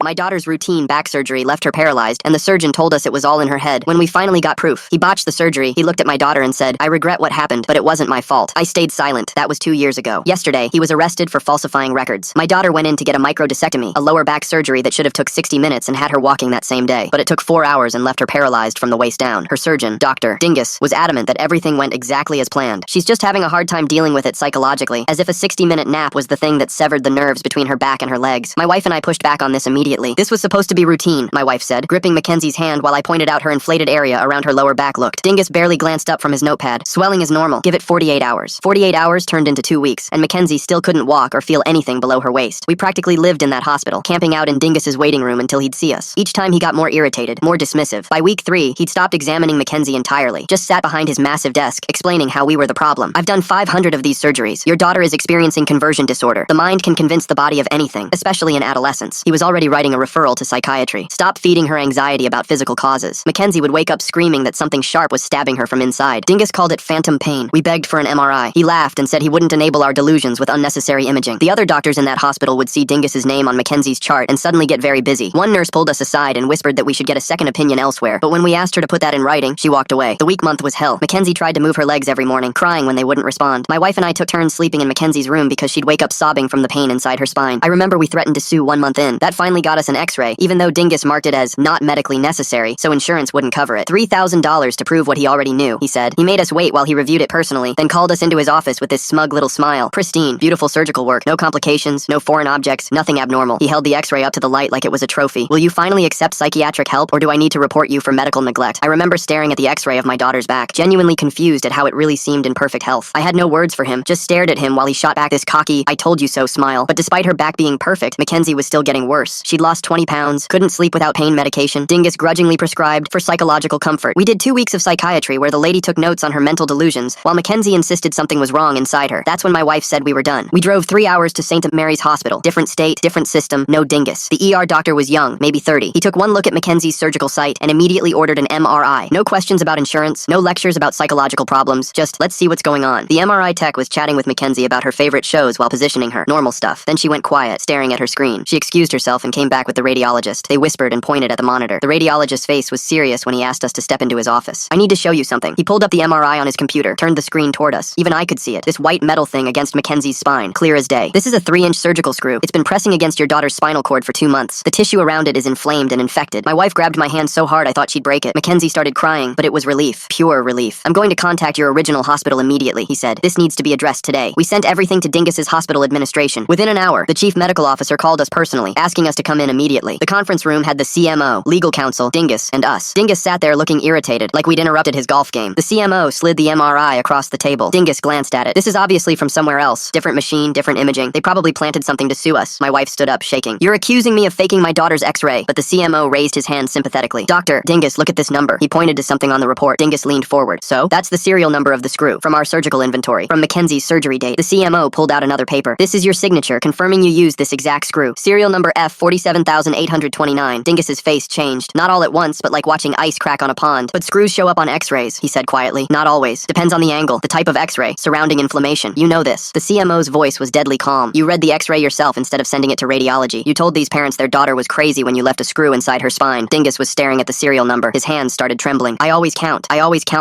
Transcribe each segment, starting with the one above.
My daughter's routine back surgery left her paralyzed, and the surgeon told us it was all in her head. When we finally got proof, he botched the surgery. He looked at my daughter and said, "I regret what happened, but it wasn't my fault." I stayed silent. That was 2 years ago. Yesterday, he was arrested for falsifying records. My daughter went in to get a microdiscectomy, a lower back surgery that should have took 60 minutes and had her walking that same day. But it took 4 hours and left her paralyzed from the waist down. Her surgeon, Dr. Dingus, was adamant that everything went exactly as planned. She's just having a hard time dealing with it psychologically, as if a 60-minute nap was the thing that severed the nerves between her back and her legs. My wife and I pushed back on this immediately. This was supposed to be routine, my wife said, gripping Mackenzie's hand while I pointed out her inflated area around her lower back looked. Dingus barely glanced up from his notepad. Swelling is normal. Give it 48 hours. 48 hours turned into 2 weeks, and Mackenzie still couldn't walk or feel anything below her waist. We practically lived in that hospital, camping out in Dingus's waiting room until he'd see us. Each time he got more irritated, more dismissive. By week 3, he'd stopped examining Mackenzie entirely, just sat behind his massive desk, explaining how we were the problem. "I've done 500 of these surgeries. Your daughter is experiencing conversion disorder. The mind can convince the body of anything, especially in adolescence." He was already writing a referral to psychiatry. Stop feeding her anxiety about physical causes. Mackenzie would wake up screaming that something sharp was stabbing her from inside. Dingus called it phantom pain. We begged for an MRI. He laughed and said he wouldn't enable our delusions with unnecessary imaging. The other doctors in that hospital would see Dingus's name on Mackenzie's chart and suddenly get very busy. One nurse pulled us aside and whispered that we should get a second opinion elsewhere, but when we asked her to put that in writing, she walked away. The week month was hell. Mackenzie tried to move her legs every morning, crying when they wouldn't respond. My wife and I took turns sleeping in Mackenzie's room because she'd wake up sobbing from the pain inside her spine. I remember we threatened to sue 1 month in. That finally got us an x-ray, even though Dingus marked it as not medically necessary, so insurance wouldn't cover it. $3,000 to prove what he already knew, he said. He made us wait while he reviewed it personally, then called us into his office with this smug little smile. Pristine, beautiful surgical work. No complications, no foreign objects, nothing abnormal. He held the x-ray up to the light like it was a trophy. "Will you finally accept psychiatric help, or do I need to report you for medical neglect?" I remember staring at the x-ray of my daughter's back, genuinely confused at how it really seemed in perfect health. I had no words for him, just stared at him while he shot back this cocky, "I told you so" smile. But despite her back being perfect, Mackenzie was still getting worse. She'd lost 20 pounds, couldn't sleep without pain medication Dingus grudgingly prescribed for psychological comfort. We did 2 weeks of psychiatry where the lady took notes on her mental delusions, while Mackenzie insisted something was wrong inside her. That's when my wife said we were done. We drove 3 hours to St. Mary's Hospital. Different state, different system, no Dingus. The ER doctor was young, maybe 30. He took one look at Mackenzie's surgical site and immediately ordered an MRI. No questions about insurance, no lectures about psychological problems, just, let's see what's going on. The MRI tech was chatting with Mackenzie about her favorite shows while positioning her. Normal stuff. Then she went quiet, staring at her screen. She excused herself and came back with the radiologist. They whispered and pointed at the monitor. The radiologist's face was serious when he asked us to step into his office. "I need to show you something." He pulled up the MRI on his computer, turned the screen toward us. Even I could see it. This white metal thing against Mackenzie's spine, clear as day. "This is a 3-inch surgical screw. It's been pressing against your daughter's spinal cord for 2 months. The tissue around it is inflamed and infected." My wife grabbed my hand so hard I thought she'd break it. Mackenzie started crying, but it was relief. Pure relief. "I'm going to contact your original hospital immediately," he said. "This needs to be addressed today." We sent everything to Dingus's hospital administration. Within an hour, the chief medical officer called us personally, asking us to come in immediately. The conference room had the CMO, legal counsel, Dingus, and us. Dingus sat there looking irritated, like we'd interrupted his golf game. The CMO slid the MRI across the table. Dingus glanced at it. "This is obviously from somewhere else. Different machine, different imaging. They probably planted something to sue us." My wife stood up, shaking. "You're accusing me of faking my daughter's x-ray." But the CMO raised his hand sympathetically. "Doctor, Dingus, look at this number." He pointed to something on the report. Dingus leaned forward. "So? That's the serial number of the screw, from our surgical inventory, from Mackenzie's surgery date." The CMO pulled out another paper. "This is your signature, confirming you used this exact screw. Serial number F47829. Dingus's face changed. Not all at once, but like watching ice crack on a pond. "But screws show up on x-rays," he said quietly. "Not always. Depends on the angle, the type of x-ray, surrounding inflammation. You know this." The CMO's voice was deadly calm. "You read the x-ray yourself instead of sending it to radiology. You told these parents their daughter was crazy when you left a screw inside her spine." Dingus was staring at the serial number. His hands started trembling. I always count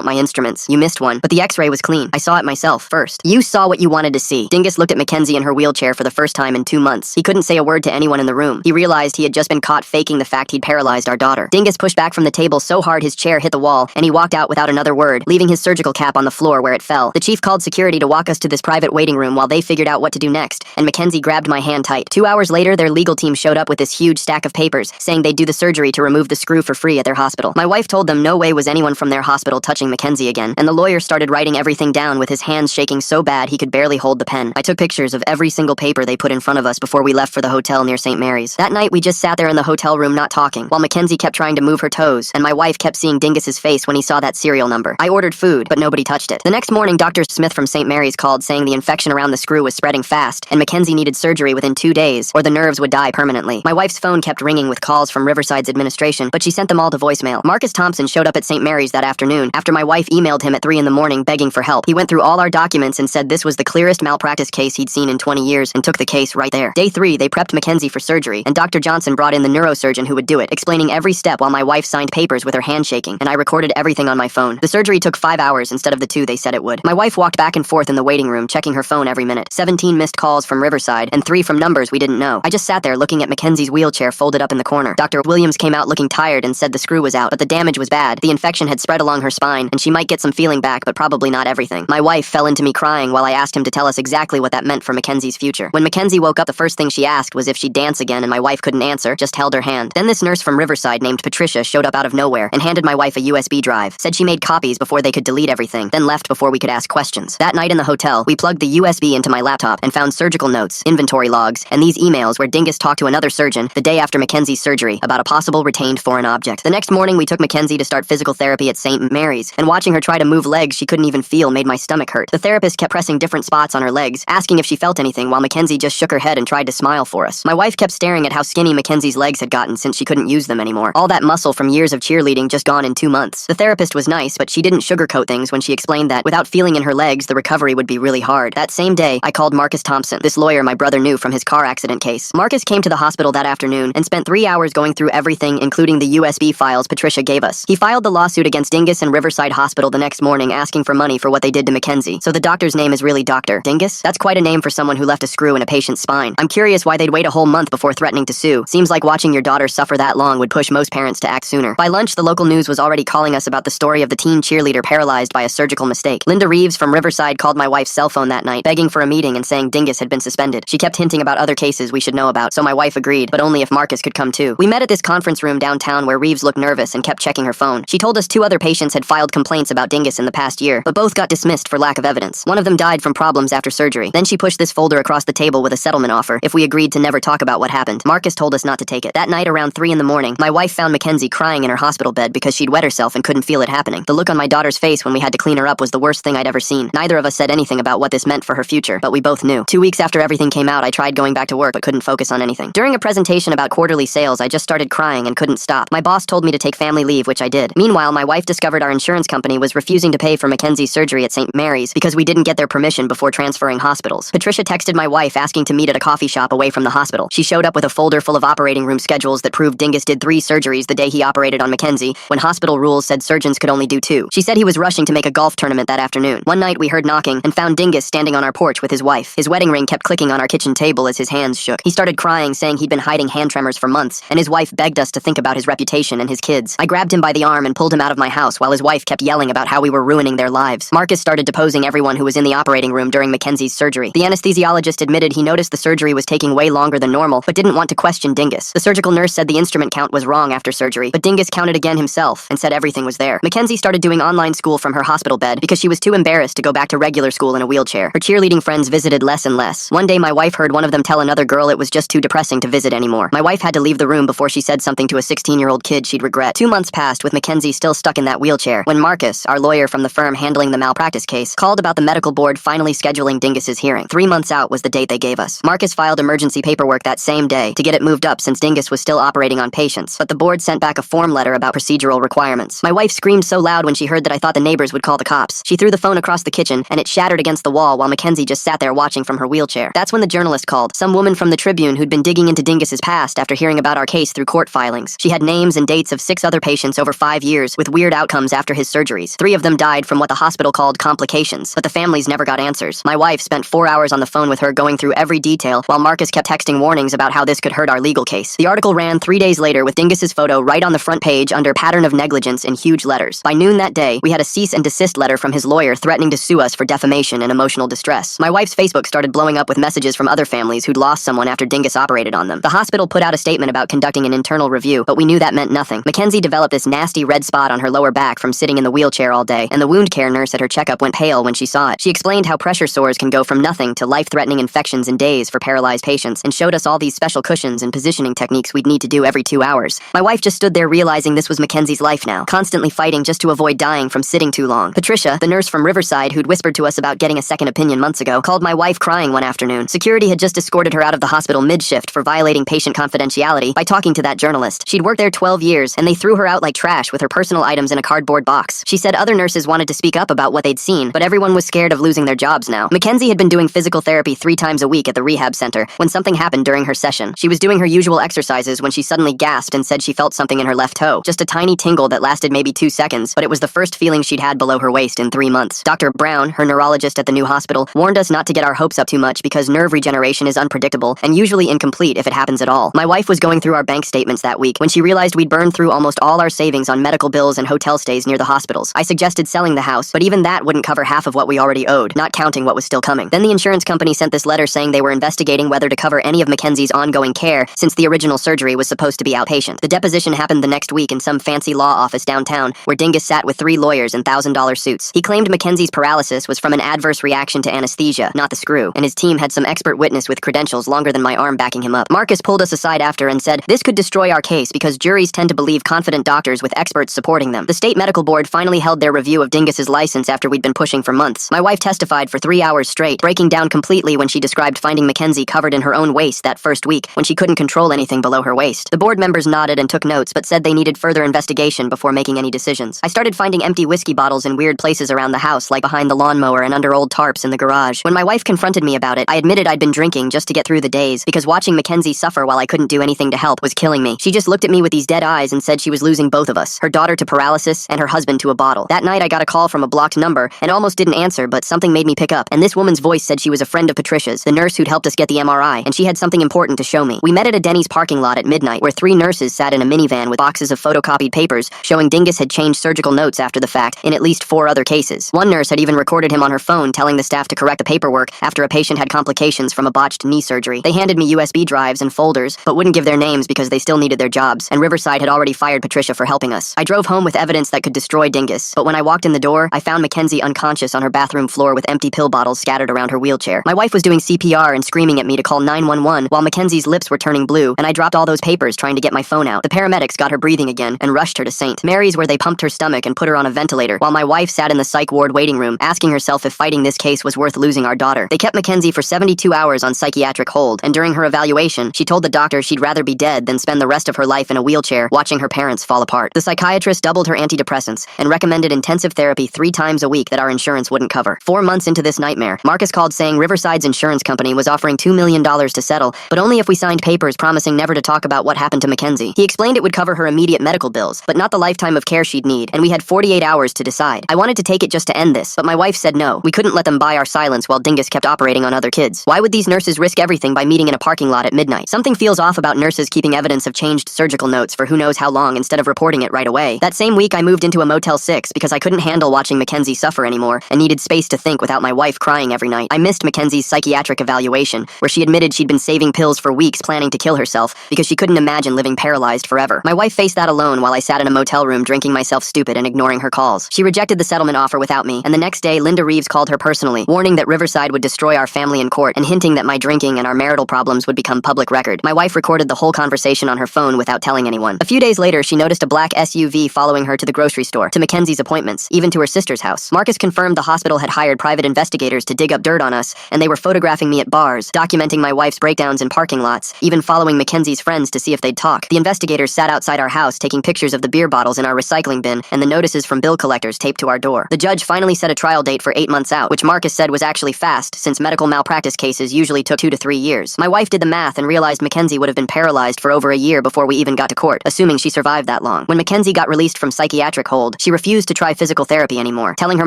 my instruments. You missed one, but the x-ray was clean. I saw it myself first. You saw what you wanted to see." Dingus looked at Mackenzie in her wheelchair for the first time in 2 months. He couldn't say a word to anyone in the room. He realized he had just been caught faking the fact he'd paralyzed our daughter. Dingus pushed back from the table so hard his chair hit the wall, and he walked out without another word, leaving his surgical cap on the floor where it fell. The chief called security to walk us to this private waiting room while they figured out what to do next, and Mackenzie grabbed my hand tight. 2 hours later, their legal team showed up with this huge stack of papers, saying they'd do the surgery to remove the screw for free at their hospital. My wife told them no way was anyone from their hospital touching Mackenzie again, and the lawyer started writing everything down with his hands shaking so bad he could barely hold the pen. I took pictures of every single paper they put in front of us before we left for the hotel near St. Mary's. That night, we just sat there in the hotel room not talking, while Mackenzie kept trying to move her toes, and my wife kept seeing Dingus's face when he saw that serial number. I ordered food, but nobody touched it. The next morning, Dr. Smith from St. Mary's called saying the infection around the screw was spreading fast, and Mackenzie needed surgery within 2 days, or the nerves would die permanently. My wife's phone kept ringing with calls from Riverside's administration, but she sent them all to voicemail. Marcus Thompson showed up at St. Mary's that afternoon, after my wife emailed him at 3 in the morning begging for help. He went through all our documents and said this was the clearest malpractice case he'd seen in 20 years, and took the case right there. Day 3, they prepped Mackenzie for surgery, and Dr. Dr. Johnson brought in the neurosurgeon who would do it, explaining every step while my wife signed papers with her hand shaking, and I recorded everything on my phone. The surgery took 5 hours instead of the 2 they said it would. My wife walked back and forth in the waiting room, checking her phone every minute. 17 missed calls from Riverside, and 3 from numbers we didn't know. I just sat there looking at Mackenzie's wheelchair folded up in the corner. Dr. Williams came out looking tired and said the screw was out, but the damage was bad. The infection had spread along her spine, and she might get some feeling back, but probably not everything. My wife fell into me crying while I asked him to tell us exactly what that meant for Mackenzie's future. When Mackenzie woke up, the first thing she asked was if she'd dance again, and my wife couldn't answer, just held her hand. Then this nurse from Riverside named Patricia showed up out of nowhere and handed my wife a USB drive, said she made copies before they could delete everything, then left before we could ask questions. That night in the hotel, we plugged the USB into my laptop and found surgical notes, inventory logs, and these emails where Dingus talked to another surgeon the day after Mackenzie's surgery about a possible retained foreign object. The next morning, we took Mackenzie to start physical therapy at St. Mary's, and watching her try to move legs she couldn't even feel made my stomach hurt. The therapist kept pressing different spots on her legs, asking if she felt anything while Mackenzie just shook her head and tried to smile for us. My wife kept staring at how skinny Mackenzie's legs had gotten since she couldn't use them anymore. All that muscle from years of cheerleading just gone in 2 months. The therapist was nice, but she didn't sugarcoat things when she explained that without feeling in her legs, the recovery would be really hard. That same day, I called Marcus Thompson, this lawyer my brother knew from his car accident case. Marcus came to the hospital that afternoon and spent 3 hours going through everything, including the USB files Patricia gave us. He filed the lawsuit against Dingus and Riverside Hospital the next morning, asking for money for what they did to Mackenzie. So the doctor's name is really Dr. Dingus? That's quite a name for someone who left a screw in a patient's spine. I'm curious why they'd wait a whole month before threatening to sue. Seems like watching your daughter suffer that long would push most parents to act sooner. By lunch, the local news was already calling us about the story of the teen cheerleader paralyzed by a surgical mistake. Linda Reeves from Riverside called my wife's cell phone that night, begging for a meeting and saying Dingus had been suspended. She kept hinting about other cases we should know about, so my wife agreed, but only if Marcus could come too. We met at this conference room downtown where Reeves looked nervous and kept checking her phone. She told us 2 other patients had filed complaints about Dingus in the past year, but both got dismissed for lack of evidence. One of them died from problems after surgery. Then she pushed this folder across the table with a settlement offer if we agreed to never talk about what happened. Marcus told us not to take it. That night around 3 in the morning, my wife found Mackenzie crying in her hospital bed because she'd wet herself and couldn't feel it happening. The look on my daughter's face when we had to clean her up was the worst thing I'd ever seen. Neither of us said anything about what this meant for her future, but we both knew. 2 weeks after everything came out, I tried going back to work but couldn't focus on anything. During a presentation about quarterly sales, I just started crying and couldn't stop. My boss told me to take family leave, which I did. Meanwhile, my wife discovered our insurance company was refusing to pay for Mackenzie's surgery at St. Mary's because we didn't get their permission before transferring hospitals. Patricia texted my wife asking to meet at a coffee shop away from the hospital. She showed up with a folder full of operating room schedules that proved Dingus did 3 surgeries the day he operated on Mackenzie, when hospital rules said surgeons could only do 2. She said he was rushing to make a golf tournament that afternoon. One night we heard knocking and found Dingus standing on our porch with his wife. His wedding ring kept clicking on our kitchen table as his hands shook. He started crying, saying he'd been hiding hand tremors for months, and his wife begged us to think about his reputation and his kids. I grabbed him by the arm and pulled him out of my house while his wife kept yelling about how we were ruining their lives. Marcus started deposing everyone who was in the operating room during Mackenzie's surgery. The anesthesiologist admitted he noticed the surgery was taking way longer than normal, but didn't want to question Dingus. The surgical nurse said the instrument count was wrong after surgery, but Dingus counted again himself and said everything was there. Mackenzie started doing online school from her hospital bed because she was too embarrassed to go back to regular school in a wheelchair. Her cheerleading friends visited less and less. One day my wife heard one of them tell another girl it was just too depressing to visit anymore. My wife had to leave the room before she said something to a 16-year-old kid she'd regret. 2 months passed with Mackenzie still stuck in that wheelchair when Marcus, our lawyer from the firm handling the malpractice case, called about the medical board finally scheduling Dingus's hearing. 3 months out was the date they gave us. Marcus filed emergency paperwork that same day to get it moved up since Dingus was still operating on patients, but the board sent back a form letter about procedural requirements. My wife screamed so loud when she heard that I thought the neighbors would call the cops. She threw the phone across the kitchen and it shattered against the wall while Mackenzie just sat there watching from her wheelchair. That's when the journalist called, some woman from the Tribune who'd been digging into Dingus's past after hearing about our case through court filings. She had names and dates of 6 other patients over 5 years with weird outcomes after his surgeries. 3 of them died from what the hospital called complications, but the families never got answers. My wife spent 4 hours on the phone with her going through every detail while Marcus kept texting warnings about how this could hurt our legal case. The article ran 3 days later with Dingus's photo right on the front page under pattern of negligence in huge letters. By noon that day, we had a cease and desist letter from his lawyer threatening to sue us for defamation and emotional distress. My wife's Facebook started blowing up with messages from other families who'd lost someone after Dingus operated on them. The hospital put out a statement about conducting an internal review, but we knew that meant nothing. Mackenzie developed this nasty red spot on her lower back from sitting in the wheelchair all day, and the wound care nurse at her checkup went pale when she saw it. She explained how pressure sores can go from nothing to life-threatening infections in days for paralyzed patients, and showed us all these special cushions and positioning techniques we'd need to do every 2 hours. My wife just stood there realizing this was Mackenzie's life now, constantly fighting just to avoid dying from sitting too long. Patricia, the nurse from Riverside who'd whispered to us about getting a second opinion months ago, called my wife crying one afternoon. Security had just escorted her out of the hospital mid-shift for violating patient confidentiality by talking to that journalist. She'd worked there 12 years, and they threw her out like trash with her personal items in a cardboard box. She said other nurses wanted to speak up about what they'd seen, but everyone was scared of losing their jobs now. Mackenzie had been doing physical therapy 3 times a week at the rehab center when something happened during her session. She was doing her usual exercises when she suddenly gasped and said she felt something in her left toe. Just a tiny tingle that lasted maybe 2 seconds, but it was the first feeling she'd had below her waist in 3 months. Dr. Brown, her neurologist at the new hospital, warned us not to get our hopes up too much because nerve regeneration is unpredictable and usually incomplete if it happens at all. My wife was going through our bank statements that week when she realized we'd burned through almost all our savings on medical bills and hotel stays near the hospitals. I suggested selling the house, but even that wouldn't cover half of what we already owed, not counting what was still coming. Then the insurance company sent this letter saying they were investigating whether to cover any of Mackenzie's ongoing care since the original surgery was supposed to be outpatient. The deposition happened the next week in some fancy law office downtown where Dingus sat with 3 lawyers in $1,000 suits. He claimed Mackenzie's paralysis was from an adverse reaction to anesthesia, not the screw, and his team had some expert witness with credentials longer than my arm backing him up. Marcus pulled us aside after and said, "This could destroy our case because juries tend to believe confident doctors with experts supporting them." The state medical board finally held their review of Dingus's license after we'd been pushing for months. My wife testified for 3 hours straight, breaking down completely when she described finding Mackenzie covered in her own waste that first week when she couldn't control anything below her waist. The board members nodded and took notes but said they needed further investigation before making any decisions. I started finding empty whiskey bottles in weird places around the house, like behind the lawnmower and under old tarps in the garage. When my wife confronted me about it, I admitted I'd been drinking just to get through the days because watching Mackenzie suffer while I couldn't do anything to help was killing me. She just looked at me with these dead eyes and said she was losing both of us, her daughter to paralysis and her husband to a bottle. That night I got a call from a blocked number and almost didn't answer, but something made me pick up, and this woman's voice said she was a friend of Patricia's, the nurse who'd helped us get the MRI, and she had something important to show me. We met at a Denny's parking lot at midnight where 3 nurses sat in a minivan with boxes of photocopied papers showing Dingus had changed surgical notes after the fact in at least 4 other cases. One nurse had even recorded him on her phone telling the staff to correct the paperwork after a patient had complications from a botched knee surgery. They handed me USB drives and folders, but wouldn't give their names because they still needed their jobs, and Riverside had already fired Patricia for helping us. I drove home with evidence that could destroy Dingus, but when I walked in the door, I found Mackenzie unconscious on her bathroom floor with empty pill bottles scattered around her wheelchair. My wife was doing CPR and screaming at me to call 911 while Mackenzie's lips were turning blue, and I dropped all those papers trying to get my phone out. The paramedics got her breathing again and rushed her to St. Mary's where they pumped her stomach and put her on a ventilator, while my wife sat in the psych ward waiting room, asking herself if fighting this case was worth losing our daughter. They kept Mackenzie for 72 hours on psychiatric hold, and during her evaluation, she told the doctor she'd rather be dead than spend the rest of her life in a wheelchair watching her parents fall apart. The psychiatrist doubled her antidepressants and recommended intensive therapy 3 times a week that our insurance wouldn't cover. 4 months into this nightmare, Marcus called saying Riverside's insurance company was offering $2 million to settle, but only if we signed papers promising never to talk about what happened to Mackenzie. He explained it would cover her immediate medical bills, but not the lifetime of care she'd need, and we had 48 hours to decide. I wanted to take it just to end this, but my wife said no. We couldn't let them buy our silence while Dingus kept operating on other kids. Why would these nurses risk everything by meeting in a parking lot at midnight? Something feels off about nurses keeping evidence of changed surgical notes for who knows how long instead of reporting it right away. That same week I moved into a Motel 6 because I couldn't handle watching Mackenzie suffer anymore and needed space to think without my wife crying every night. I missed Mackenzie's psychiatric evaluation, where she admitted she'd been saving pills for weeks planning to kill herself because she couldn't imagine living paralyzed forever. My wife faced that alone while I sat in a motel room drinking myself stupid and ignoring her calls. She rejected the settlement offer without me, and the next day Linda Reeves called her personally, warning that Riverside would destroy our family in court and hinting that my drinking and our marital problems would become public record. My wife recorded the whole conversation on her phone without telling anyone. A few days later, she noticed a black SUV following her to the grocery store, to Mackenzie's appointments, even to her sister's house. Marcus confirmed the hospital had hired private investigators to dig up dirt on us, and they were photographing me at bars, documenting my wife's breakdowns in parking lots, even following Mackenzie's friends to see if they'd talk. The investigators sat outside our house taking pictures of the beer bottles in our recycling bin and the notices from bill collectors taped to our door. The judge finally set a trial date for 8 months out, which Marcus said was actually fast, since medical malpractice cases usually took 2 to 3 years. My wife did the math and realized Mackenzie would have been paralyzed for over a year before we even got to court, assuming she survived that long. When Mackenzie got released from psychiatric hold, she refused to try physical therapy anymore, telling her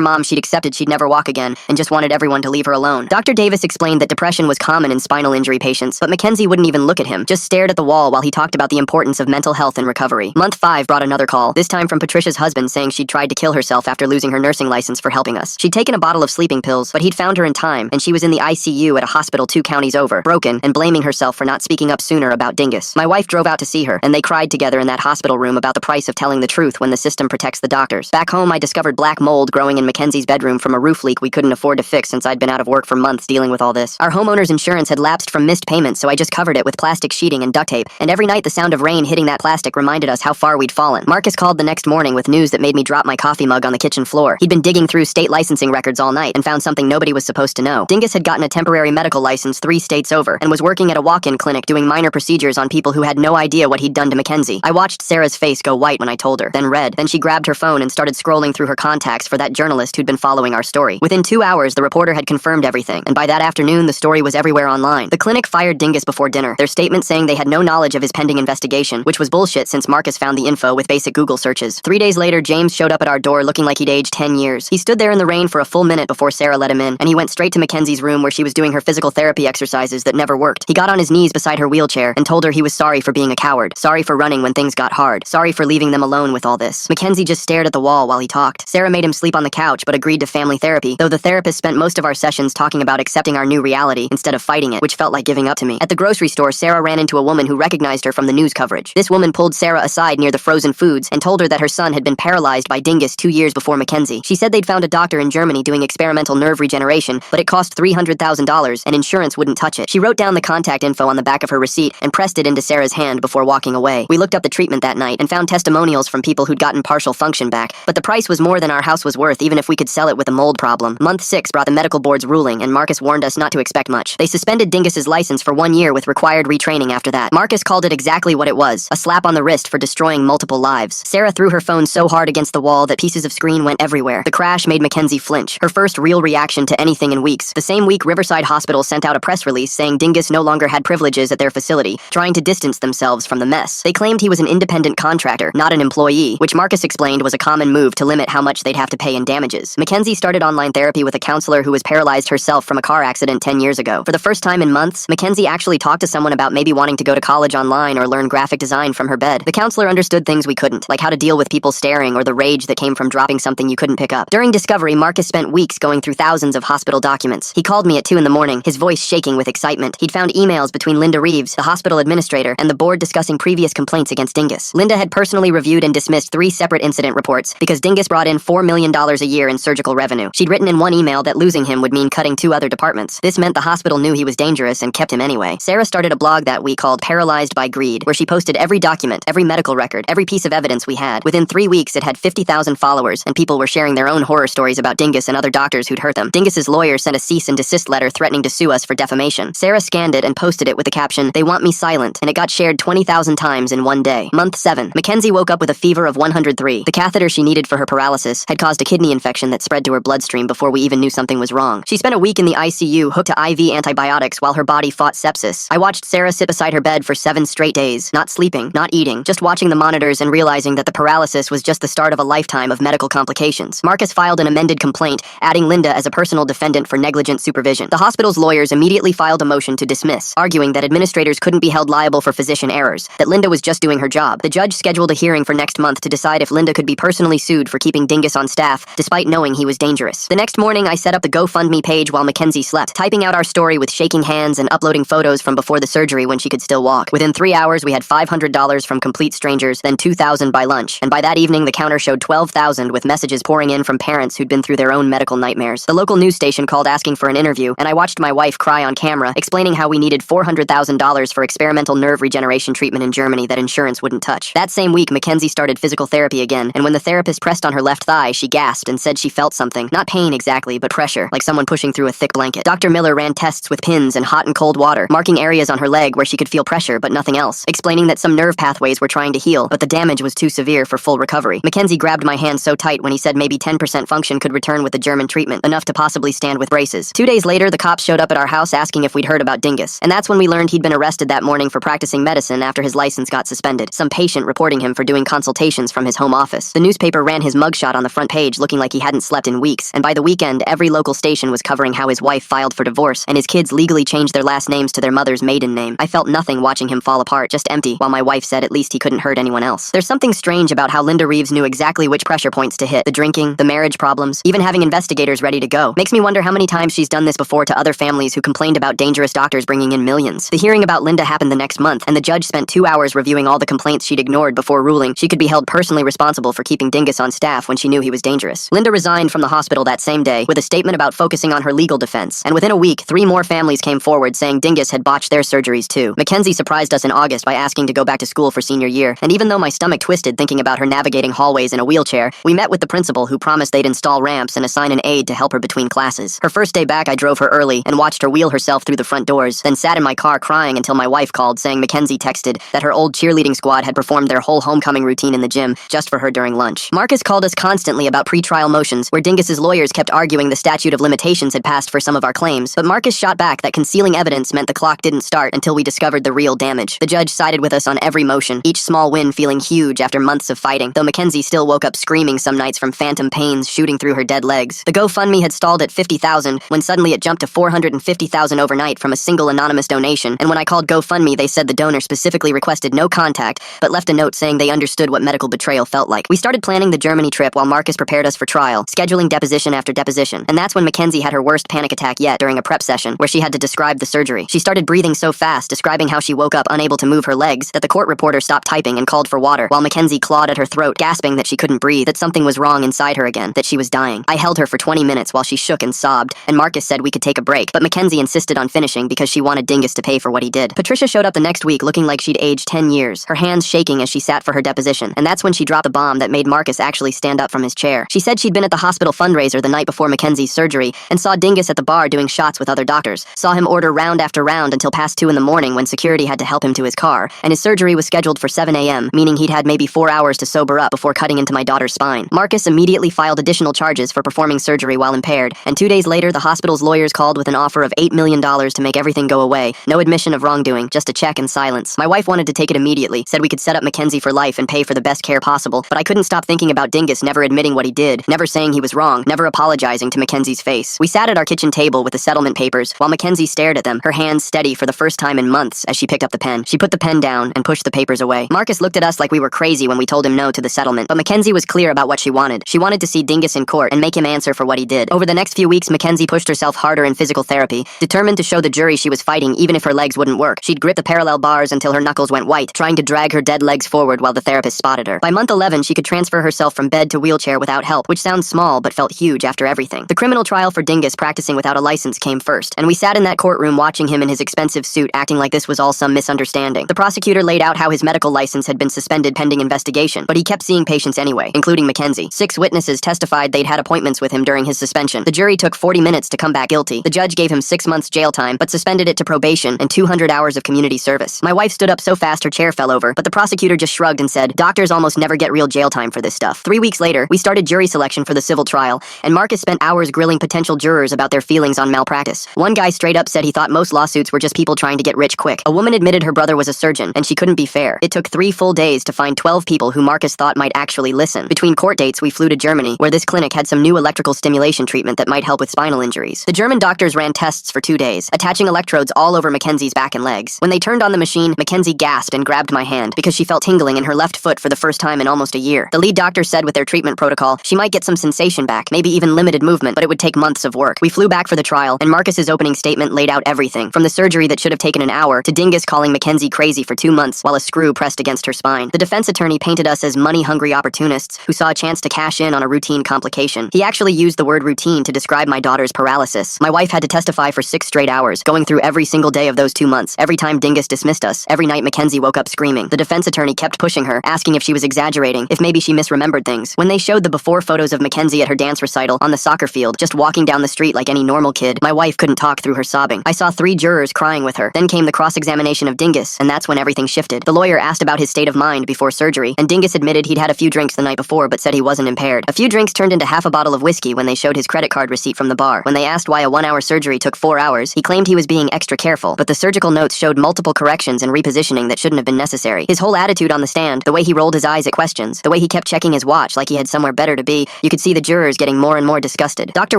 mom she'd accepted she'd never walk again and just wanted everyone to leave her alone. Dr. Davis explained that depression was common in spinal injury patients, but Mackenzie wouldn't even look at him, just stared at the wall while he talked about the importance of mental health and recovery. Month 5 brought another call, this time from Patricia's husband saying she'd tried to kill herself after losing her nursing license for helping us. She'd taken a bottle of sleeping pills, but he'd found her in time, and she was in the ICU at a hospital 2 counties over, broken, and blaming herself for not speaking up sooner about Dingus. My wife drove out to see her, and they cried together in that hospital room about the price of telling the truth when the system protects the doctors. Back home, I discovered black mold growing in Mackenzie's bedroom from a roof leak we couldn't afford to fix since I'd been out of work for months dealing with all this. Our homeowner's insurance had lapsed from missed payments, so I just covered it with plastic sheeting and duct tape, and every night the sound of rain hitting that plastic reminded us how far we'd fallen. Marcus called the next morning with news that made me drop my coffee mug on the kitchen floor. He'd been digging through state licensing records all night and found something nobody was supposed to know. Dingus had gotten a temporary medical license 3 states over and was working at a walk-in clinic doing minor procedures on people who had no idea what he'd done to Mackenzie. I watched Sarah's face go white when I told her, then red. Then she grabbed her phone and started scrolling through her contacts for that journalist who'd been following our story. Within 2 hours, the reporter had confirmed everything, and by that afternoon, the story was everywhere online. The clinic fired Dingus before dinner. Their statement saying they had no knowledge of his pending investigation, which was bullshit since Marcus found the info with basic Google searches. 3 days later, James showed up at our door looking like he'd aged 10 years. He stood there in the rain for a full minute before Sarah let him in, and he went straight to Mackenzie's room where she was doing her physical therapy exercises that never worked. He got on his knees beside her wheelchair and told her he was sorry for being a coward, sorry for running when things got hard, sorry for leaving them alone with all this. Mackenzie just stared at the wall while he talked. Sarah made him sleep on the couch but agreed to family therapy, though the therapist spent most of our sessions talking about accepting our new reality instead of fighting it, which felt like giving up to me. At the grocery store, Sarah ran into a woman who recognized her from the news coverage. This woman pulled Sarah aside near the frozen foods and told her that her son had been paralyzed by dingus 2 years before Mackenzie. She said they'd found a doctor in Germany doing experimental nerve regeneration, but it cost $300,000 and insurance wouldn't touch it. She wrote down the contact info on the back of her receipt and pressed it into Sarah's hand before walking away. We looked up the treatment that night and found testimonials from people who'd gotten partial function back, but the price was more than our house was worth even if we could sell it with a mold problem. Month 6 brought the medical board's ruling, and Marcus warned us not to expect much. They suspended Dingus's license for 1 year with required retraining after that. Marcus called it exactly what it was, a slap on the wrist for destroying multiple lives. Sarah threw her phone so hard against the wall that pieces of screen went everywhere. The crash made Mackenzie flinch, her first real reaction to anything in weeks. The same week, Riverside Hospital sent out a press release saying Dingus no longer had privileges at their facility, trying to distance themselves from the mess. They claimed he was an independent contractor, not an employee, which Marcus explained was a common move to limit how much they'd have to pay in damages. Mackenzie started online therapy with a counselor who was paralyzed herself from a car accident 10 years ago. For the first time in months, Mackenzie actually talked to someone about maybe wanting to go to college online or learn graphic design from her bed. The counselor understood things we couldn't, like how to deal with people staring or the rage that came from dropping something you couldn't pick up. During discovery, Marcus spent weeks going through thousands of hospital documents. He called me at 2 in the morning, his voice shaking with excitement. He'd found emails between Linda Reeves, the hospital administrator, and the board discussing previous complaints against Dingus. Linda had personally reviewed and dismissed 3 separate incident reports because Dingus brought in $4 million a year in surgical revenue. She'd written in one email that losing him would mean cutting 2 other departments. This meant the hospital knew he was dangerous and kept him anyway. Sarah started a blog that week called Paralyzed by Greed, where she posted every document, every medical record, every piece of evidence we had. Within 3 weeks, it had 50,000 followers, and people were sharing their own horror stories about Dingus and other doctors who'd hurt them. Dingus's lawyer sent a cease and desist letter threatening to sue us for defamation. Sarah scanned it and posted it with the caption, "They want me silent," and it got shared 20,000 times in one day. Month 7. Mackenzie woke up with a fever of 103. The catheter she needed for her paralysis had caused a kidney infection that spread to her bloodstream before we even knew something was wrong. She spent a week in the ICU hooked to IV antibiotics while her body fought sepsis. I watched Sarah sit beside her bed for 7 straight days, not sleeping, not eating, just watching the monitors and realizing that the paralysis was just the start of a lifetime of medical complications. Marcus filed an amended complaint, adding Linda as a personal defendant for negligent supervision. The hospital's lawyers immediately filed a motion to dismiss, arguing that administrators couldn't be held liable for physician errors, that Linda was just doing her job. The judge scheduled a hearing for next month to decide if Linda could be personally sued for keeping Dingus on staff, despite knowing he was dangerous. The next morning, I set up the GoFundMe page while Mackenzie slept, typing out our story with shaking hands and uploading photos from before the surgery when she could still walk. Within 3 hours, we had $500 from complete strangers, then $2,000 by lunch, and by that evening, the counter showed $12,000 with messages pouring in from parents who'd been through their own medical nightmares. The local news station called asking for an interview, and I watched my wife cry on camera, explaining how we needed $400,000 for experimental nerve regeneration treatment in Germany that insurance wouldn't touch. That same week, Mackenzie started physical therapy again, and when the therapist pressed on her left thigh, she gasped and said she felt something. Not pain exactly, but pressure, like someone pushing through a thick blanket. Dr. Miller ran tests with pins and hot and cold water, marking areas on her leg where she could feel pressure but nothing else, explaining that some nerve pathways were trying to heal, but the damage was too severe for full recovery. Mackenzie grabbed my hand so tight when he said maybe 10% function could return with the German treatment, enough to possibly stand with braces. 2 days later, the cops showed up at our house asking if we'd heard about Dingus, and that's when we learned he'd been arrested that morning for practicing medicine after his license got suspended, some patient reporting him for doing consultations from his home office. The newspaper ran his mugshot on the front page looking like he hadn't slept in weeks, and by the weekend, every local station was covering how his wife filed for divorce, and his kids legally changed their last names to their mother's maiden name. I felt nothing watching him fall apart, just empty, while my wife said at least he couldn't hurt anyone else. There's something strange about how Linda Reeves knew exactly which pressure points to hit. The drinking, the marriage problems, even having investigators ready to go. Makes me wonder how many times she's done this before to other families who complained about dangerous doctors bringing in millions. The hearing about Linda happened the next month, and the judge spent 2 hours reviewing all the complaints she'd ignored before ruling she could be held personally responsible for keeping Dingus on staff when she knew he was dangerous. Linda resigned from the hospital that same day with a statement about focusing on her legal defense, and within a week, 3 more families came forward saying Dingus had botched their surgeries too. Mackenzie surprised us in August by asking to go back to school for senior year, and even though my stomach twisted thinking about her navigating hallways in a wheelchair, we met with the principal who promised they'd install ramps and assign an aide to help her between classes. Her first day back, I drove her early and watched her wheel herself through the front doors, then sat in my car crying until my wife called saying Mackenzie texted that her old cheerleading squad had performed their whole homecoming routine in the gym just for her during lunch. Marcus called us constantly about pre-trial motions where Dingus's lawyers kept arguing the statute of limitations had passed for some of our claims, but Marcus shot back that concealing evidence meant the clock didn't start apart until we discovered the real damage. The judge sided with us on every motion, each small win feeling huge after months of fighting, though Mackenzie still woke up screaming some nights from phantom pains shooting through her dead legs. The GoFundMe had stalled at $50,000 when suddenly it jumped to $450,000 overnight from a single anonymous donation, and when I called GoFundMe, they said the donor specifically requested no contact, but left a note saying they understood what medical betrayal felt like. We started planning the Germany trip while Marcus prepared us for trial, scheduling deposition after deposition, and that's when Mackenzie had her worst panic attack yet during a prep session where she had to describe the surgery. She started breathing so fast, describing how she woke up unable to move her legs, that the court reporter stopped typing and called for water, while Mackenzie clawed at her throat, gasping that she couldn't breathe, that something was wrong inside her again, that she was dying. I held her for 20 minutes while she shook and sobbed, and Marcus said we could take a break, but Mackenzie insisted on finishing because she wanted Dingus to pay for what he did. Patricia showed up the next week looking like she'd aged 10 years, her hands shaking as she sat for her deposition, and that's when she dropped the bomb that made Marcus actually stand up from his chair. She said she'd been at the hospital fundraiser the night before Mackenzie's surgery and saw Dingus at the bar doing shots with other doctors, saw him order round after round until past 2 in the morning when security had to help him to his car, and his surgery was scheduled for 7 a.m., meaning he'd had maybe 4 hours to sober up before cutting into my daughter's spine. Marcus immediately filed additional charges for performing surgery while impaired, and 2 days later the hospital's lawyers called with an offer of $8 million to make everything go away. No admission of wrongdoing, just a check and silence. My wife wanted to take it immediately, said we could set up Mackenzie for life and pay for the best care possible, but I couldn't stop thinking about Dingus never admitting what he did, never saying he was wrong, never apologizing to Mackenzie's face. We sat at our kitchen table with the settlement papers while Mackenzie stared at them, her hands steady for the first time in months as she picked up the pen. She put the pen down and pushed the papers away. Marcus looked at us like we were crazy when we told him no to the settlement, but Mackenzie was clear about what she wanted. She wanted to see Dingus in court and make him answer for what he did. Over the next few weeks, Mackenzie pushed herself harder in physical therapy, determined to show the jury she was fighting even if her legs wouldn't work. She'd grip the parallel bars until her knuckles went white, trying to drag her dead legs forward while the therapist spotted her. By month 11, she could transfer herself from bed to wheelchair without help, which sounds small but felt huge after everything. The criminal trial for Dingus practicing without a license came first, and we sat in that courtroom watching him in his expensive suit acting like this was all some misunderstanding. The prosecutor laid out how his medical license had been suspended pending investigation, but he kept seeing patients anyway, including Mackenzie. 6 witnesses testified they'd had appointments with him during his suspension. The jury took 40 minutes to come back guilty. The judge gave him 6 months jail time, but suspended it to probation and 200 hours of community service. My wife stood up so fast her chair fell over, but the prosecutor just shrugged and said, "Doctors almost never get real jail time for this stuff." 3 weeks later, we started jury selection for the civil trial, and Marcus spent hours grilling potential jurors about their feelings on malpractice. One guy straight up said he thought most lawsuits were just people trying to get rich quick. A woman admitted her brother was a surgeon, and she couldn't be fair. It took 3 full days to find 12 people who Marcus thought might actually listen. Between court dates, we flew to Germany, where this clinic had some new electrical stimulation treatment that might help with spinal injuries. The German doctors ran tests for 2 days, attaching electrodes all over Mackenzie's back and legs. When they turned on the machine, Mackenzie gasped and grabbed my hand because she felt tingling in her left foot for the first time in almost a year. The lead doctor said with their treatment protocol, she might get some sensation back, maybe even limited movement, but it would take months of work. We flew back for the trial, and Marcus's opening statement laid out everything, from the surgery that should have taken an hour to Dingus calling Mackenzie crazy for 2 months while a screw pressed against her spine. The defense attorney painted us as money-hungry opportunists who saw a chance to cash in on a routine complication. He actually used the word routine to describe my daughter's paralysis. My wife had to testify for 6 straight hours, going through every single day of those 2 months. Every time Dingus dismissed us, every night Mackenzie woke up screaming. The defense attorney kept pushing her, asking if she was exaggerating, if maybe she misremembered things. When they showed the before photos of Mackenzie at her dance recital on the soccer field, just walking down the street like any normal kid, my wife couldn't talk through her sobbing. I saw 3 jurors crying with her. Then came the cross-examination of Dingus, and that's when everything shifted. The lawyer asked about his state of mind before surgery, and Dingus admitted he'd had a few drinks the night before but said he wasn't impaired. A few drinks turned into half a bottle of whiskey when they showed his credit card receipt from the bar. When they asked why a 1-hour surgery took 4 hours, he claimed he was being extra careful, but the surgical notes showed multiple corrections and repositioning that shouldn't have been necessary. His whole attitude on the stand, the way he rolled his eyes at questions, the way he kept checking his watch like he had somewhere better to be, you could see the jurors getting more and more disgusted. Dr.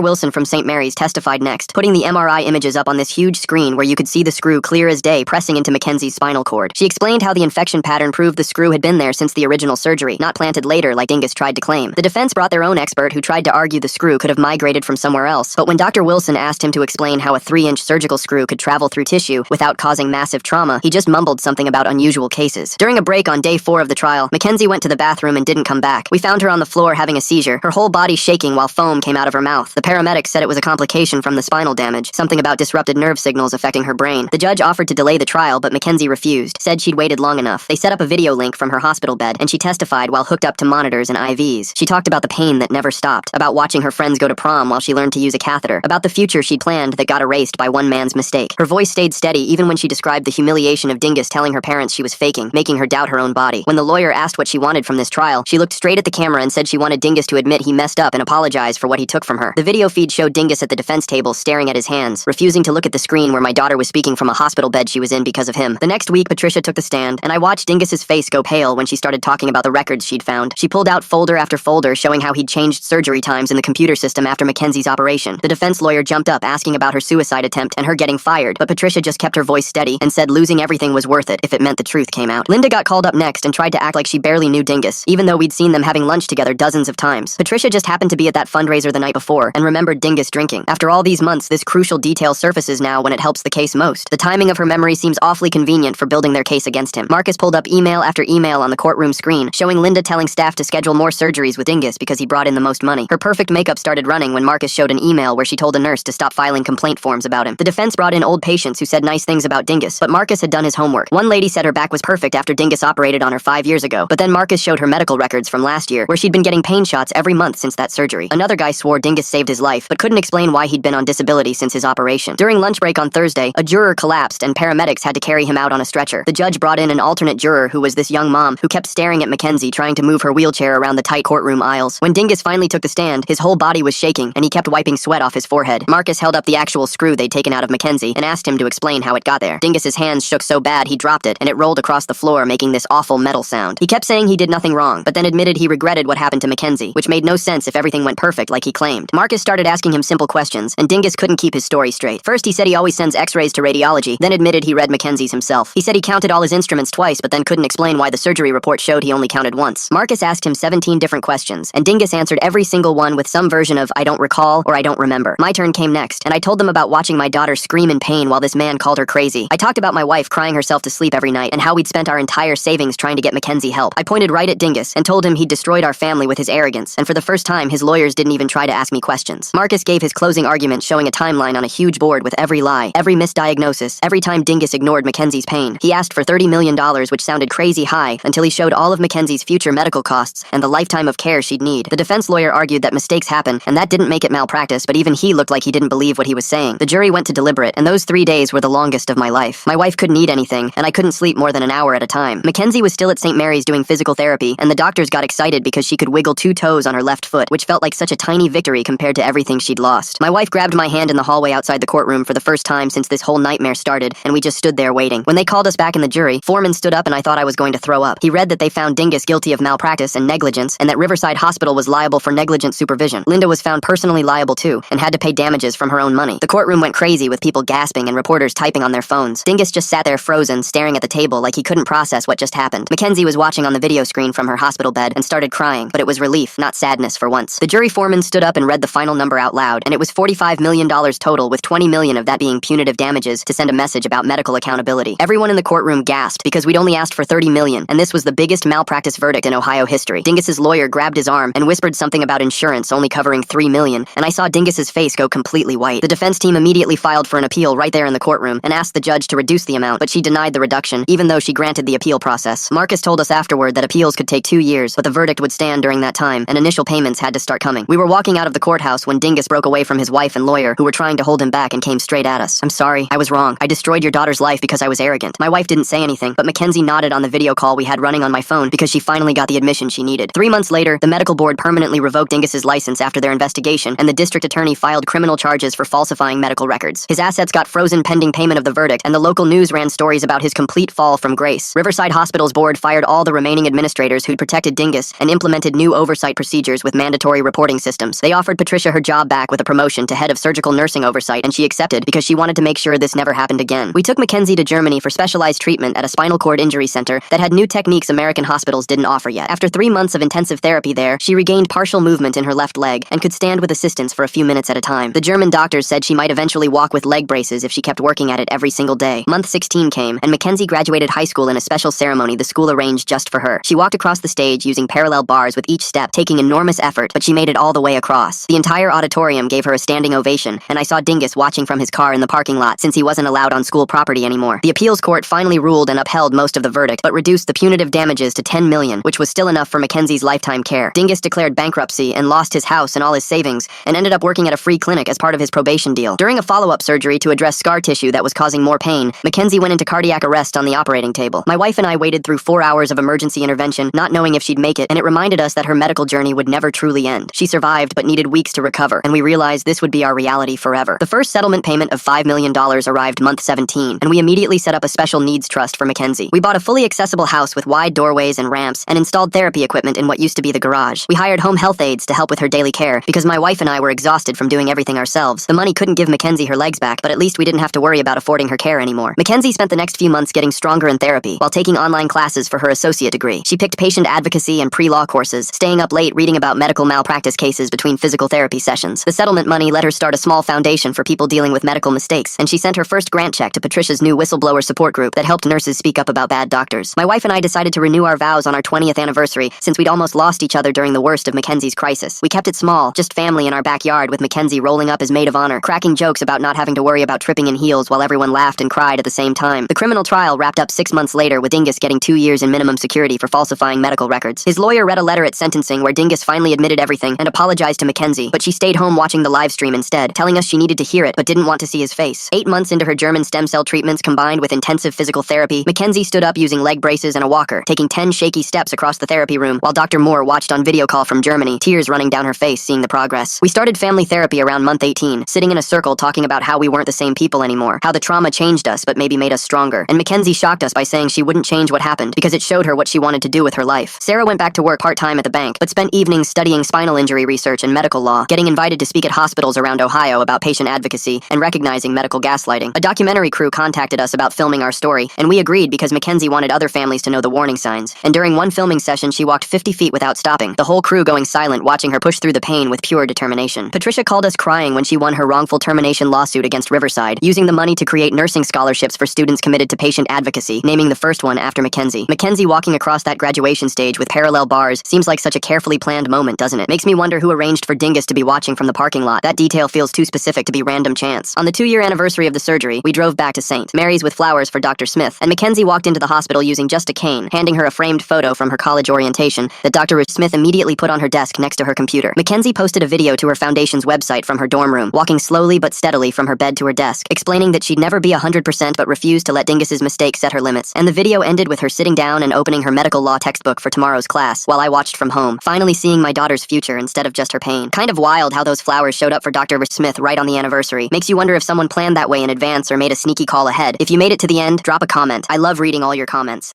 Wilson from St. Mary's testified next, putting the MRI images up on this huge screen where you could see the screw clear as day pressing into Mackenzie's spinal cord. She explained how the infection pattern proved the screw had been there since the original surgery, not planted later like Dingus tried to claim. The defense brought their own expert who tried to argue the screw could have migrated from somewhere else, but when Dr. Wilson asked him to explain how a 3-inch surgical screw could travel through tissue without causing massive trauma, he just mumbled something about unusual cases. During a break on day 4 of the trial, Mackenzie went to the bathroom and didn't come back. We found her on the floor having a seizure, her whole body shaking while foam came out of her mouth. The paramedics said it was a complication from the spinal damage, something about disrupted nerve signals affecting her brain. The judge offered to delay the trial, but Mackenzie refused, said she'd waited long enough. They set up a video link from her hospital bed, and she testified while hooked up to monitors and IVs. She talked about the pain that never stopped, about watching her friends go to prom while she learned to use a catheter, about the future she'd planned that got erased by one man's mistake. Her voice stayed steady even when she described the humiliation of Dingus telling her parents she was faking, making her doubt her own body. When the lawyer asked what she wanted from this trial, she looked straight at the camera and said she wanted Dingus to admit he messed up and apologize for what he took from her. The video feed showed Dingus at the defense table staring at his hands, refusing to look at the screen where my daughter was speaking from a hospital bed she was in because of him. The next week, Patricia took the stand, and I watched Dingus's face go pale when she started talking about the records she'd found. She pulled out folder after folder showing how he'd changed surgery times in the computer system after Mackenzie's operation. The defense lawyer jumped up asking about her suicide attempt and her getting fired, but Patricia just kept her voice steady and said losing everything was worth it if it meant the truth came out. Linda got called up next and tried to act like she barely knew Dingus, even though we'd seen them having lunch together dozens of times. Patricia just happened to be at that fundraiser the night before and remembered Dingus drinking. After all these months, this crucial detail surfaces now when it helps the case most. The timing of her memory seems awfully convenient for building their case against him. Marcus pulled up email after email on the courtroom screen, showing Linda telling staff to schedule more surgeries with Dingus because he brought in the most money. Her perfect makeup started running when Marcus showed an email where she told a nurse to stop filing complaint forms about him. The defense brought in old patients who said nice things about Dingus, but Marcus had done his homework. One lady said her back was perfect after Dingus operated on her 5 years ago, but then Marcus showed her medical records from last year, where she'd been getting pain shots every month since that surgery. Another guy swore Dingus saved his life, but couldn't explain why he'd been on disability since his operation. During lunch break on Thursday, a juror collapsed and paramedics had to carry him out on a stretcher. The judge brought in an alternate juror who was this young mom who kept staring at Mackenzie trying to move her wheelchair around the tight courtroom aisles. When Dingus finally took the stand, his whole body was shaking and he kept wiping sweat off his forehead. Marcus held up the actual screw they'd taken out of Mackenzie and asked him to explain how it got there. Dingus's hands shook so bad he dropped it and it rolled across the floor making this awful metal sound. He kept saying he did nothing wrong, but then admitted he regretted what happened to Mackenzie, which made no sense if everything went perfect like he claimed. Marcus started asking him simple questions, and Dingus couldn't keep his story straight. First he said he always sends x-rays to radiology, then admitted he read Mackenzie's himself. He said he counted all his instruments twice, but then couldn't explain why the surgery report showed he only counted once. Marcus asked him 17 different questions, and Dingus answered every single one with some version of I don't recall or I don't remember. My turn came next, and I told them about watching my daughter scream in pain while this man called her crazy. I talked about my wife crying herself to sleep every night and how we'd spent our entire savings trying to get Mackenzie help. I pointed right at Dingus and told him he'd destroyed our family with his arrogance, and for the first time his lawyers didn't even try to ask me questions. Marcus gave his closing argument showing a timeline on a huge board with every lie, every misdiagnosis, every time Dingus ignored Mackenzie's pain. He asked for $30 million, which sounded crazy high, until he showed all of Mackenzie's future medical costs and the lifetime of care she'd need. The defense lawyer argued that mistakes happen, and that didn't make it malpractice, but even he looked like he didn't believe what he was saying. The jury went to deliberate, and those 3 days were the longest of my life. My wife couldn't eat anything, and I couldn't sleep more than an hour at a time. Mackenzie was still at St. Mary's doing physical therapy, and the doctors got excited because she could wiggle 2 toes on her left foot, which felt like such a tiny victory compared to everything she'd lost. My wife grabbed my hand in the hallway outside the courtroom for the first time since this whole nightmare started, and we just stood there waiting. When they called us back in the jury, Foreman stood up and I thought I was going to throw up. He read that they found Dingus guilty of malpractice and negligence, and that Riverside Hospital was liable for negligent supervision. Linda was found personally liable too, and had to pay damages from her own money. The courtroom went crazy with people gasping and reporters typing on their phones. Dingus just sat there frozen, staring at the table like he couldn't process what just happened. Mackenzie was watching on the video screen from her hospital bed and started crying, but it was relief, not sadness for once. The jury foreman stood up and read the final number out loud, and it was $45 million total, with $20 million of that being punitive damages to send a message about medical accountability. Everyone in the courtroom gasped because we'd only asked for $30 million, and this was the biggest malpractice verdict in Ohio history. Dingus's lawyer grabbed his arm and whispered something about insurance only covering $3 million, and I saw Dingus's face go completely white. The defense team immediately filed for an appeal right there in the courtroom and asked the judge to reduce the amount, but she denied the reduction, even though she granted the appeal process. Marcus told us afterward that appeals could take 2 years, but the verdict would stand during that time, and initial payments had to start coming. We were walking out of the courthouse when Dingus broke away from his wife and lawyer, who were trying to hold him back, and came straight at us. I'm sorry, I was wrong. I destroyed your daughter's life because I was arrogant. My wife didn't say anything, but Mackenzie nodded on the video call we had running on my phone because she finally got the admission she needed. 3 months later, the medical board permanently revoked Dingus's license after their investigation, and the district attorney filed criminal charges for falsifying medical records. His assets got frozen pending payment of the verdict, and the local news ran stories about his complete fall from grace. Riverside Hospital's board fired all the remaining administrators who'd protected Dingus and implemented new oversight procedures with mandatory reporting systems. They offered Patricia her job back with a promotion to head of surgical nursing oversight, and she accepted because she wanted to make sure this never happened again. We took Mackenzie to Germany for specialized treatment at a spinal cord injury center that had new techniques American hospitals didn't offer yet. After 3 months of intensive therapy there, she regained partial movement in her left leg and could stand with assistance for a few minutes at a time. The German doctors said she might eventually walk with leg braces if she kept working at it every single day. Month 16 came, and Mackenzie graduated high school in a special ceremony the school arranged just for her. She walked across the stage using parallel bars with each step, taking enormous effort, but she made it all the way across. The entire auditorium gave her a standing ovation, and I saw Dingus watching from his car in the parking lot since he wasn't allowed on school property anymore. The appeals court finally ruled and upheld most of the verdict, but reduced the punitive damages to $10 million, which was still enough for Mackenzie's lifetime care. Dingus declared bankruptcy and lost his house and all his savings, and ended up working at a free clinic as part of his probation deal. During a follow-up surgery to address scar tissue that was causing more pain, Mackenzie went into cardiac arrest on the operating table. My wife and I waited through 4 hours of emergency intervention, not knowing if she'd make it, and it reminded us that her medical journey would never truly end. She survived, but needed weeks to recover, and we realized this would be our reality forever. The first settlement payment of $5 million arrived month 17, and we immediately set up a special needs trust for Mackenzie. We bought a fully accessible house with wide doorways and ramps, and installed therapy equipment in what used to be the garage. We hired home health aides to help with her daily care, because my wife and I were exhausted from doing everything ourselves. The money couldn't give Mackenzie her legs back, but at least we didn't have to worry about affording her care anymore. Mackenzie spent the next few months getting stronger in therapy, while taking online classes for her associate degree. She picked patient advocacy and pre-law courses, staying up late reading about medical malpractice cases between physical therapy sessions. The settlement money let her start a small foundation for people dealing with medical mistakes, and she sent her first grant check to Patricia's new whistleblower support group that helped nurses speak up about bad doctors. My wife and I decided to renew our vows on our 20th anniversary, since we'd almost lost each other during the worst of Mackenzie's crisis. We kept it small, just family in our backyard, with Mackenzie rolling up as maid of honor, cracking jokes about not having to worry about tripping in heels while everyone laughed and cried at the same time. The criminal trial wrapped up 6 months later, with Dingus getting 2 years in minimum security for falsifying medical records. His lawyer read a letter at sentencing where Dingus finally admitted everything and apologized to Mackenzie, but she stayed home watching the live stream instead, telling us she needed to hear it but didn't want to see his face. 8 months into her German stem cell treatments combined with intensive physical therapy, Mackenzie stood up using leg braces and a walker, taking 10 shaky steps across the therapy room, while Dr. Moore watched on video call from Germany, tears running down her face seeing the progress. We started family therapy around month 18, sitting in a circle talking about how we weren't the same people anymore, how the trauma changed us but maybe made us stronger, and Mackenzie shocked us by saying she wouldn't change what happened because it showed her what she wanted to do with her life. Sarah went back to work part-time at the bank, but spent evenings studying spinal injury research and medical law, getting invited to speak at hospitals around Ohio about patient advocacy and recognizing medical gaslighting. A documentary crew contacted us about filming our story, and we agreed because Mackenzie wanted other families to know the warning signs. And during one filming session, she walked 50 feet without stopping, the whole crew going silent watching her push through the pain with pure determination. Patricia called us crying when she won her wrongful termination lawsuit against Riverside, using the money to create nursing scholarships for students committed to patient advocacy, naming the first one after Mackenzie. Mackenzie walking across that graduation stage with parallel bars seems like such a carefully planned moment, doesn't it? Makes me wonder who arranged for Dingus to be watching from the parking lot. That detail feels too specific to be random chance. On the 2-year anniversary of the surgery, we drove back to St. Mary's with flowers for Dr. Smith, and Mackenzie walked into the hospital using just a cane, handing her a framed photo from her college orientation that Dr. Smith immediately put on her desk next to her computer. Mackenzie posted a video to her foundation's website from her dorm room, walking slowly but steadily from her bed to her desk, explaining that she'd never be 100% but refused to let Dingus's mistake set her limits. And the video ended with her sitting down and opening her medical law textbook for tomorrow's class, while I watched from home, finally seeing my daughter's future instead of just her pain. Kind of wild how those flowers showed up for Dr. Smith right on the anniversary. Makes you wonder if someone planned that way in advance or made a sneaky call ahead. If you made it to the end, drop a comment. I love reading all your comments.